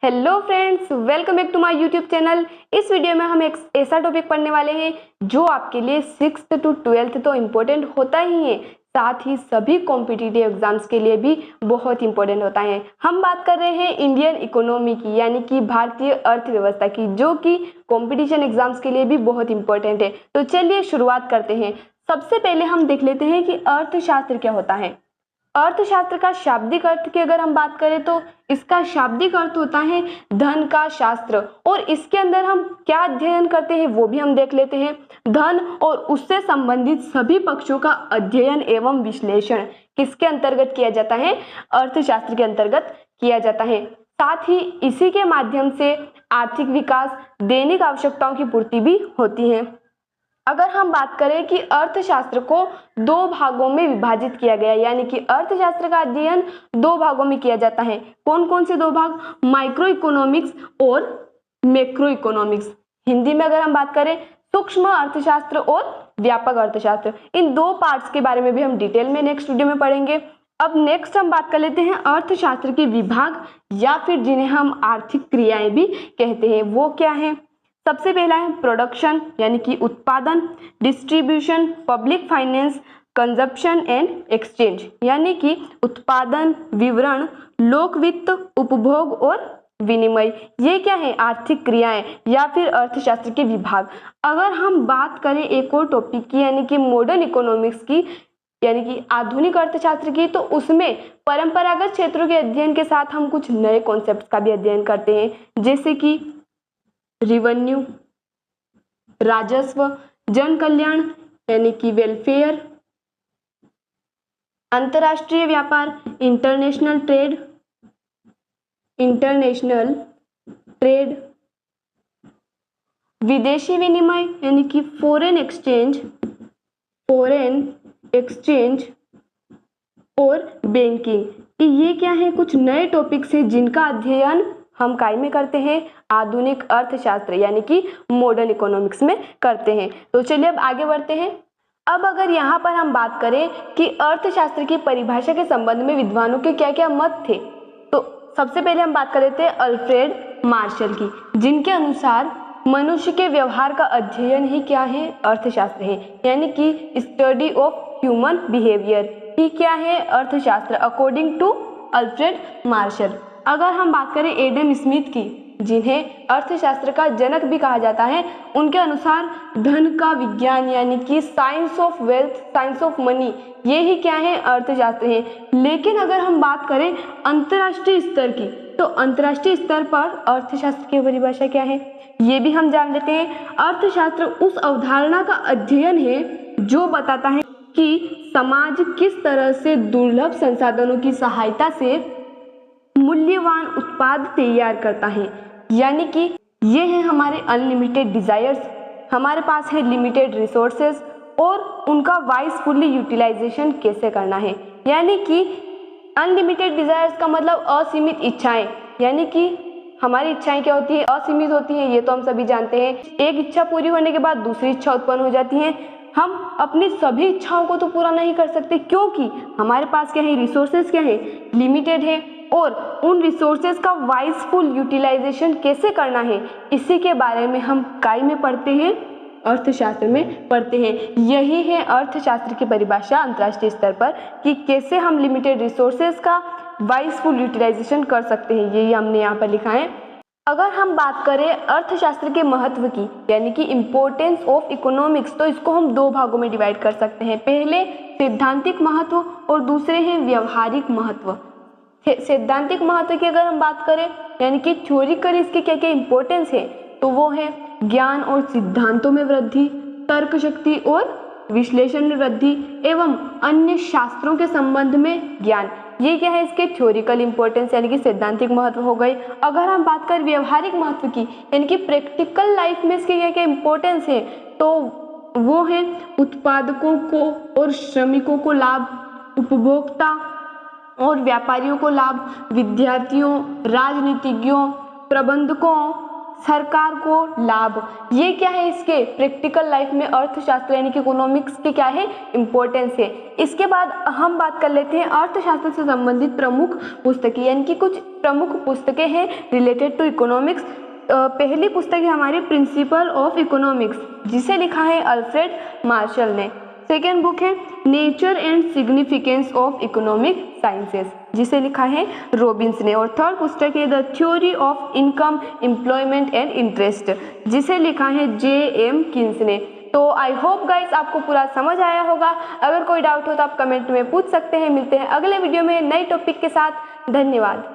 Hello friends, welcome back to my YouTube channel. इस video में हम एक ऐसा टॉपिक पढ़ने वाले हैं जो आपके लिए 6th to 12th तो इम्पोर्टेंट होता ही है, साथ ही सभी कॉम्पिटिटिव एग्जाम्स के लिए भी बहुत इंपॉर्टेंट होता है। हम बात कर रहे हैं इंडियन इकोनॉमी की, यानी कि भारतीय अर्थव्यवस्था की, जो कि कॉम्पिटिशन एग्जाम्स के लिए भी बहुत इंपॉर्टेंट है। तो चलिए शुरुआत करते हैं। सबसे पहले हम देख लेते हैं कि अर्थशास्त्र क्या होता है। अर्थशास्त्र का शाब्दिक अर्थ की अगर हम बात करें तो इसका शाब्दिक अर्थ होता है धन का शास्त्र, और इसके अंदर हम क्या अध्ययन करते हैं वो भी हम देख लेते हैं। धन और उससे संबंधित सभी पक्षों का अध्ययन एवं विश्लेषण किसके अंतर्गत किया जाता है? अर्थशास्त्र के अंतर्गत किया जाता है। साथ ही इसी के माध्यम से आर्थिक विकास, दैनिक आवश्यकताओं की पूर्ति भी होती है। अगर हम बात करें कि अर्थशास्त्र को दो भागों में विभाजित किया गया, यानी कि अर्थशास्त्र का अध्ययन दो भागों में किया जाता है। कौन कौन से दो भाग? माइक्रो इकोनॉमिक्स और मैक्रो इकोनॉमिक्स। हिंदी में अगर हम बात करें सूक्ष्म अर्थशास्त्र और व्यापक अर्थशास्त्र। इन दो पार्ट्स के बारे में भी हम डिटेल में नेक्स्ट वीडियो में पढ़ेंगे। अब नेक्स्ट हम बात कर लेते हैं अर्थशास्त्र के विभाग, या फिर जिन्हें हम आर्थिक क्रियाएं भी कहते हैं, वो क्या है? सबसे पहला है प्रोडक्शन, यानी कि उत्पादन, distribution, public finance, consumption and exchange, यानी कि उत्पादन, विवरण, लोक वित्त, उपभोग और विनिमय। ये क्या है? आर्थिक क्रियाएं या फिर अर्थशास्त्र के विभाग। अगर हम बात करें एक और टॉपिक की, यानी कि मॉडर्न इकोनॉमिक्स की, यानी कि आधुनिक अर्थशास्त्र की, तो उसमें परंपरागत क्षेत्रों के अध्ययन के साथ हम कुछ नए कॉन्सेप्ट का भी अध्ययन करते हैं, जैसे कि रिवेन्यू, राजस्व, जन कल्याण यानी कि वेलफेयर, अंतरराष्ट्रीय व्यापार, इंटरनेशनल ट्रेड, विदेशी विनिमय यानी कि फॉरेन एक्सचेंज और बैंकिंग। ये क्या है? कुछ नए टॉपिक्स हैं जिनका अध्ययन हम काय में करते हैं? आधुनिक अर्थशास्त्र यानी कि मॉडर्न इकोनॉमिक्स में करते हैं। तो चलिए अब आगे बढ़ते हैं। अब अगर यहाँ पर हम बात करें कि अर्थशास्त्र की परिभाषा के संबंध में विद्वानों के क्या क्या मत थे, तो सबसे पहले हम बात कर लेते हैं अल्फ्रेड मार्शल की, जिनके अनुसार मनुष्य के व्यवहार का अध्ययन ही क्या है? अर्थशास्त्र है, यानी कि स्टडी ऑफ ह्यूमन बिहेवियर ही क्या है? अर्थशास्त्र, अकॉर्डिंग टू अल्फ्रेड मार्शल। अगर हम बात करें एडम स्मिथ की, जिन्हें अर्थशास्त्र का जनक भी कहा जाता है, उनके अनुसार धन का विज्ञान यानी कि science of wealth, science of money, ये ही क्या है? अर्थशास्त्र है। लेकिन अगर हम बात करें अंतर्राष्ट्रीय स्तर की, तो अंतर्राष्ट्रीय स्तर पर अर्थशास्त्र की परिभाषा क्या है ये भी हम जान लेते हैं। अर्थशास्त्र उस अवधारणा का अध्ययन है जो बताता है कि समाज किस तरह से दुर्लभ संसाधनों की सहायता से मूल्यवान उत्पाद तैयार करता है, यानी कि ये है हमारे अनलिमिटेड डिजायर्स, हमारे पास है लिमिटेड रिसोर्सेज, और उनका वाइसफुली यूटिलाइजेशन कैसे करना है। यानी कि अनलिमिटेड डिजायर्स का मतलब असीमित इच्छाएं, यानी कि हमारी इच्छाएं क्या होती है? असीमित होती हैं, ये तो हम सभी जानते हैं। एक इच्छा पूरी होने के बाद दूसरी इच्छा उत्पन्न हो जाती है। हम अपनी सभी इच्छाओं को तो पूरा नहीं कर सकते, क्योंकि हमारे पास क्या है? रिसोर्सेज क्या है? लिमिटेड है। और उन रिसोर्सेज का वाइसफुल यूटिलाइजेशन कैसे करना है, इसी के बारे में हम काय में पढ़ते हैं? अर्थशास्त्र में पढ़ते हैं। यही है अर्थशास्त्र की परिभाषा अंतर्राष्ट्रीय स्तर पर, कि कैसे हम लिमिटेड रिसोर्सेज का वाइसफुल यूटिलाइजेशन कर सकते हैं, यही हमने यहाँ पर लिखा है। अगर हम बात करें अर्थशास्त्र के महत्व की, यानी कि इम्पोर्टेंस ऑफ इकोनॉमिक्स, तो इसको हम दो भागों में डिवाइड कर सकते हैं। पहले सैद्धांतिक महत्व और दूसरे हैं व्यवहारिक महत्व। सैद्धांतिक महत्व की अगर हम बात करें, यानी कि थ्योरिकल इसके क्या क्या इंपॉर्टेंस है, तो वो है ज्ञान और सिद्धांतों में वृद्धि, तर्क शक्ति और विश्लेषण में वृद्धि, एवं अन्य शास्त्रों के संबंध में ज्ञान। ये क्या है? इसके थ्योरिकल इंपॉर्टेंस यानी कि सैद्धांतिक महत्व हो गई। अगर हम बात करें व्यवहारिक महत्व की, यानी कि प्रैक्टिकल लाइफ में इसके क्या क्या इंपॉर्टेंस है, तो वो है उत्पादकों को और श्रमिकों को लाभ, उपभोक्ता और व्यापारियों को लाभ, विद्यार्थियों, राजनीतिज्ञों, प्रबंधकों, सरकार को लाभ। ये क्या है, इसके प्रैक्टिकल लाइफ में अर्थशास्त्र यानी कि इकोनॉमिक्स के क्या है, इंपॉर्टेंस है। इसके बाद हम बात कर लेते हैं अर्थशास्त्र से संबंधित प्रमुख पुस्तकें, यानी कि कुछ प्रमुख पुस्तकें हैं रिलेटेड टू इकोनॉमिक्स। पहली पुस्तक है हमारी प्रिंसिपल ऑफ इकोनॉमिक्स, जिसे लिखा है अल्फ्रेड मार्शल ने। सेकेंड बुक है nature and significance of economic sciences, जिसे लिखा है रॉबिन्स ने। और थर्ड पुस्तक है the theory of income, employment and interest, जिसे लिखा है J.M. कीन्स ने। तो आई होप गाइस आपको पूरा समझ आया होगा। अगर कोई डाउट हो तो आप कमेंट में पूछ सकते हैं। मिलते हैं अगले वीडियो में नए टॉपिक के साथ। धन्यवाद।